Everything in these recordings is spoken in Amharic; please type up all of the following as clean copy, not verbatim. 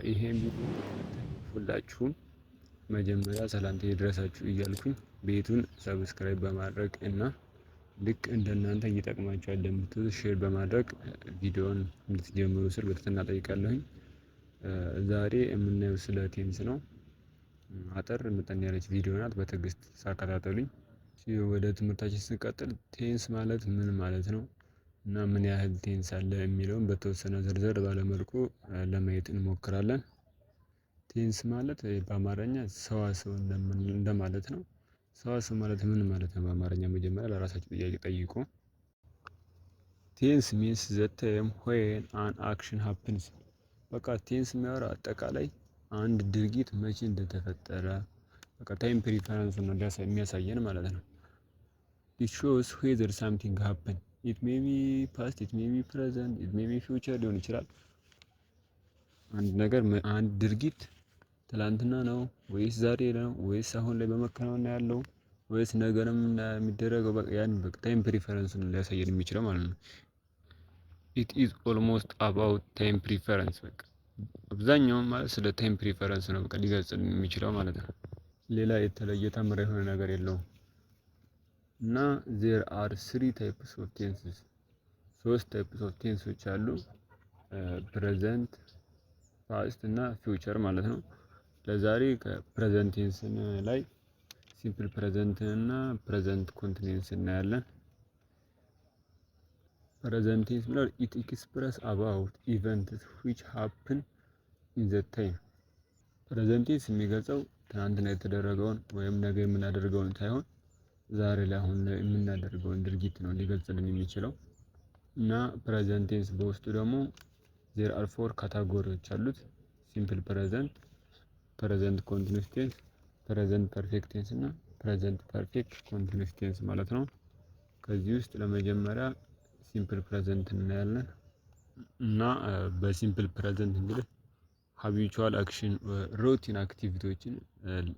ይሄን ቪዲዮ ሁላችሁም መጀመሪያ ሰላምታዬ ይድረሳችሁ እያልኩኝ ቤቱን ሰብስክራይብ በማድረግ እና ልክ እንደናንተ እየጠቅማችኋል ለምትሉት ሼር በማድረግ ቪዲዮውን እንድትጀምሩ ስል በትህትና እጠይቃለሁኝ። ዛሬ የምናየው ስለ ቴንስ ነው። አጠር ምጥን ያለች ቪዲዮ ናት። በትዕግስት ተከታተሉኝ። ወደ ትምህርታችን ስንቀጥል ቴንስ ማለት ምን ማለት ነው እና ምን ያህል ቴንስ አለ የሚለውን በተወሰነ ዝርዝር ባለመልኩ ለማየት እንሞክራለን። ቴንስ ማለት በአማርኛ ሰዋሰው እንደማለት ነው። ሰዋሰው ማለት ምን ማለት ነው? በአማርኛ መጀመሪያ ለራሳችሁ ጥያቄ ጠይቁ። ቴንስ ሚንስ ዘ ታይም ዌን አን አክሽን ሃፕንስ። በቃ ቴንስ የሚያወራው አጠቃላይ አንድ ድርጊት መቼ እንደተፈጠረ በቃ ታይም ፕሪፈረንስ ነው የሚያሳየን ማለት ነው። ኢት ሾውስ ዌዘር ሳምቲንግ ሃፕን ኢት ሜይ ቢ ፓስት ኢት ሜይ ቢ ፕሬዘንት ኢት ሜይ ቢ ፊውቸር ሊሆን ይችላል። አንድ ነገር አንድ ድርጊት ትላንትና ነው ወይስ ዛሬ ነው ወይስ አሁን ላይ በመከናወን ነው ያለው ወይስ ነገርም የሚደረገው በቃ ያን በቃ ታይም ፕሪፈረንስን ሊያሳየን የሚችለው ማለት ነው። ኢት ኢዝ ኦልሞስት አባውት ታይም ፕሪፈረንስ። በቃ አብዛኛውን ማለት ስለ ታይም ፕሪፈረንስ ነው በቃ ሊገልጽ የሚችለው ማለት ነው። ሌላ የተለየ ተምራ የሆነ ነገር የለውም። እና ዜር አር ስሪ ታይፕስ ኦፍ ቴንስስ። ሶስት ታይፕስ ኦፍ ቴንሶች አሉ። ፕሬዘንት፣ ፓስት እና ፊውቸር ማለት ነው። ለዛሬ ከፕሬዘንት ቴንስ ላይ ሲምፕል ፕሬዘንት እና ፕሬዘንት ኮንቲኒዩስ እናያለን። ፕሬዘንት ቴንስ ብለው ኢት ኤክስፕረስ አባውት ኢቨንትስ ዊች ሃፕን ኢን ዘ ታይም። ፕሬዘንት ቴንስ የሚገልጸው ትናንትና የተደረገውን ወይም ነገ የምናደርገውን ሳይሆን ዛሬ ላይ አሁን የምናደርገውን ድርጊት ነው ሊገልጽልን የሚችለው። እና ፕሬዘንት ቴንስ በውስጡ ደግሞ ዜር አር ፎር ካታጎሪዎች አሉት። ሲምፕል ፕሬዘንት፣ ፕሬዘንት ኮንቲኒዩስ ቴንስ፣ ፕሬዘንት ፐርፌክት ቴንስ እና ፕሬዘንት ፐርፌክት ኮንቲኒዩስ ቴንስ ማለት ነው። ከዚህ ውስጥ ለመጀመሪያ ሲምፕል ፕሬዘንት እናያለን። እና በሲምፕል ፕሬዘንት እንግዲህ ሀቢቹዋል አክሽን ሩቲን አክቲቪቲዎችን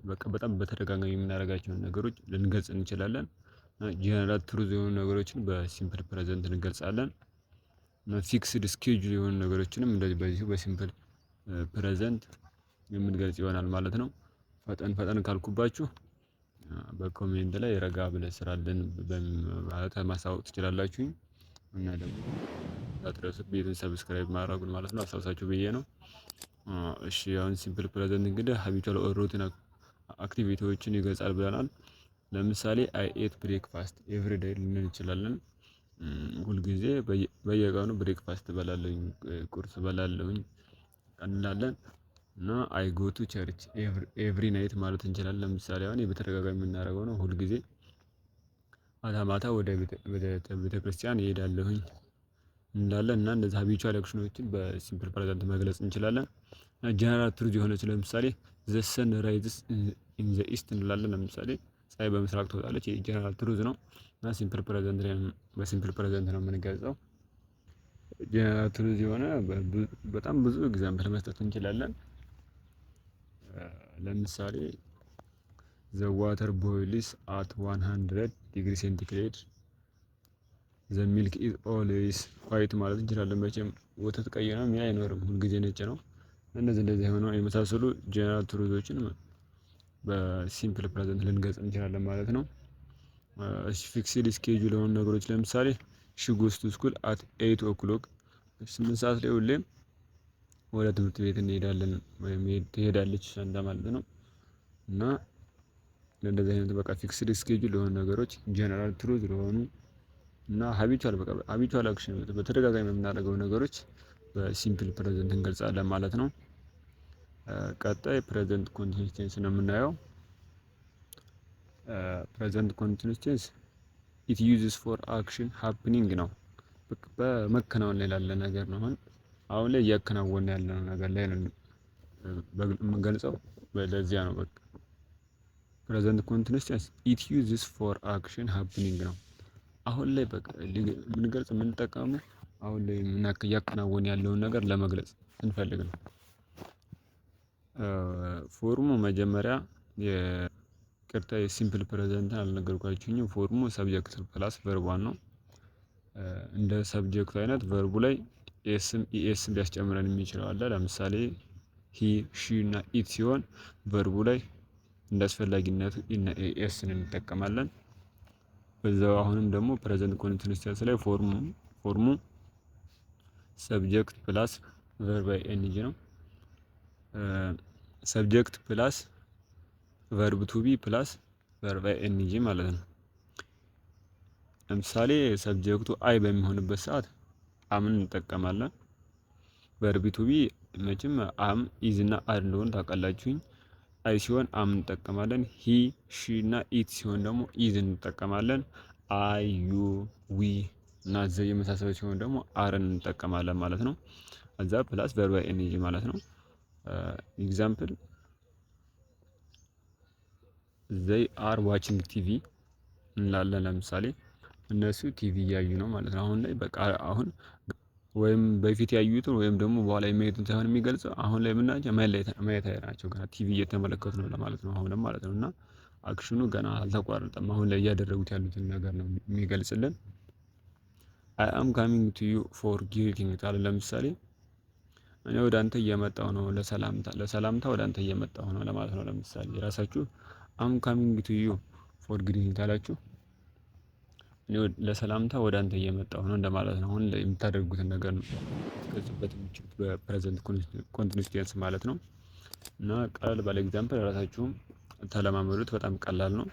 በቃ በጣም በተደጋጋሚ የምናደርጋቸውን ነገሮች ልንገልጽ እንችላለን። ጀነራል ትሩዝ የሆኑ ነገሮችን በሲምፕል ፕሬዘንት እንገልጻለን። ፊክስድ ስኬጁል የሆኑ ነገሮችንም እንደዚህ በዚሁ በሲምፕል ፕሬዘንት የምንገልጽ ይሆናል ማለት ነው። ፈጠን ፈጠን ካልኩባችሁ በኮሜንት ላይ ረጋ ብለህ ስራልን በማለት ማሳወቅ ትችላላችሁ። እና ደግሞ አትረሱት ቤቱን ሰብስክራይብ ማድረጉን ማለት ነው አስታውሳችሁ ብዬ ነው። እሺ አሁን ሲምፕል ፕሬዘንት እንግዲህ ሀቢቹዋል ኦር ሩቲን አክቲቪቲዎችን ይገልጻል ብለናል። ለምሳሌ አይ ኤት ብሬክፋስት ኤቭሪ ዴይ ልንል እንችላለን። ሁልጊዜ በየቀኑ ብሬክፋስት እበላለሁኝ ቁርስ እበላለሁኝ እንላለን። እና አይ ጎ ቱ ቸርች ኤቭሪ ናይት ማለት እንችላለን። ለምሳሌ አሁን በተደጋጋሚ የምናደርገው ነው። ሁልጊዜ ማታ ማታ ወደ ቤተክርስቲያን እሄዳለሁኝ እንላለን። እና እንደዚህ ሀቢቹዋል አክሽኖችን በሲምፕል ፕሬዘንት መግለጽ እንችላለን። ጀነራል ትሩዝ የሆነች ለምሳሌ ዘ ሰን ራይዝስ ኢን ዘ ኢስት እንላለን። ለምሳሌ ፀሐይ በምስራቅ ትወጣለች ጀነራል ትሩዝ ነው። እና ሲምፕል ፕሬዘንት ላይ በሲምፕል ፕሬዘንት ነው የምንገልጸው። ጀነራል ትሩዝ የሆነ በጣም ብዙ ኤግዛምፕል መስጠት እንችላለን። ለምሳሌ ዘ ዋተር ቦይልስ አት 100 ዲግሪ ሴንቲግሬድ ዘ ሚልክ ኢዝ ኦልዌይስ ዋይት ማለት እንችላለን። መቼም ወተት ቀይ ነው ምን አይኖርም ሁልጊዜ ነጭ ነው። እንደዚህ የሆነው የመሳሰሉ ጀነራል ትሩዞችን በሲምፕል ፕሬዘንት ልንገልጽ እንችላለን ማለት ነው። ፊክስድ ስኬጁል የሆኑ ነገሮች ለምሳሌ ሺ ጎስ ቱ ስኩል አት 8 ኦክሎክ 8 ሰዓት ላይ ሁሌም ወደ ትምህርት ቤት እንሄዳለን ወይም ትሄዳለች እንደ ማለት ነው። እና እንደዚህ አይነት በቃ ፊክስድ ስኬጁል የሆኑ ነገሮች ጀነራል ትሩዝ ለሆኑ እና ሀቢቹዋል አክሽን በተደጋጋሚ የምናደርገው ነገሮች በሲምፕል ፕሬዘንት እንገልጻለን ማለት ነው። ቀጣይ ፕሬዘንት ኮንቲኒዩስ ቴንስ ነው የምናየው። ፕሬዘንት ኮንቲኒዩስ ቴንስ ኢት ዩዝስ ፎር አክሽን ሃፕኒንግ ነው። በመከናወን ላይ ላለ ነገር ነው። አሁን ላይ እያከናወነ ያለነው ነገር ላይ ነው የምንገልጸው። ለዚያ ነው በቃ ፕሬዘንት ኮንቲኒዩስ ቴንስ ኢት ዩዝስ ፎር አክሽን ሃፕኒንግ ነው። አሁን ላይ በቃ የምንገልጽ የምንጠቀመው አሁን ላይ እያከናወነ ያለውን ነገር ለመግለጽ ስንፈልግ ነው። ፎርሙ መጀመሪያ የቅርታ የሲምፕል ፕሬዘንት አልነገርኳችሁኝም። ፎርሙ ሰብጀክት ፕላስ ቨርቧን ነው። እንደ ሰብጀክቱ አይነት ቨርቡ ላይ ኤስም ኢኤስም ሊያስጨምረን የሚችለው አለ። ለምሳሌ ሂ ሺ እና ኢት ሲሆን ቨርቡ ላይ እንደ አስፈላጊነቱ እና ኤስን እንጠቀማለን። በዛው አሁንም ደግሞ ፕሬዘንት ኮንቲኒዩስ ቴንስ ላይ ፎርሙ ሰብጀክት ፕላስ ቨርብ አይ ኤን ጂ ነው። ሰብጀክት ፕላስ ቨርብ ቱ ቢ ፕላስ ቨርብ አይ ኤን ጂ ማለት ነው። ለምሳሌ ሰብጀክቱ አይ በሚሆንበት ሰዓት አምን እንጠቀማለን። ቨርብ ቱ ቢ መቼም አም ኢዝ እና አር እንደሆነ ታውቃላችሁኝ። አይ ሲሆን አም እንጠቀማለን። ሂ ሺ እና ኢት ሲሆን ደግሞ ኢዝ እንጠቀማለን። አይ ዩ ዊ እና ዘ የመሳሰሉ ሲሆን ደግሞ አርን እንጠቀማለን ማለት ነው። ከዛ ፕላስ ቨርብ አይ ኤን ጂ ማለት ነው። ኤግዛምፕል ዘይ አር ዋቺንግ ቲቪ እንላለን። ለምሳሌ እነሱ ቲቪ እያዩ ነው ማለት ነው። አሁን ላይ በቃ አሁን ወይም በፊት ያዩትን ወይም ደግሞ በኋላ የሚያዩትን ሳይሆን የሚገልጸው አሁን ላይ የምናያቸው ማየት ናቸው። ገና ቲቪ እየተመለከቱ ነው ለማለት ነው አሁንም ማለት ነው። እና አክሽኑ ገና አልተቋረጠም። አሁን ላይ እያደረጉት ያሉትን ነገር ነው የሚገልጽልን። አይ አም ካሚንግ ቱ ዩ ፎር ግሪቲንግ ካለ ለምሳሌ እኔ ወደ አንተ እየመጣሁ ነው ለሰላምታ ወደ አንተ እየመጣሁ ነው ለማለት ነው። ለምሳሌ የራሳችሁ አም ካሚንግ ቱ ዩ ፎር ግሪቲንግ ካላችሁ እኔ ለሰላምታ ወደ አንተ እየመጣሁ ነው እንደማለት ነው። አሁን የምታደርጉትን ነገር ነው ልትገልጹበት የምትችሉት በፕሬዘንት ኮንቲኒዩስ ቴንስ ማለት ነው። እና ቀለል ባለ ኤግዛምፕል ራሳችሁም ተለማመዱት። በጣም ቀላል ነው።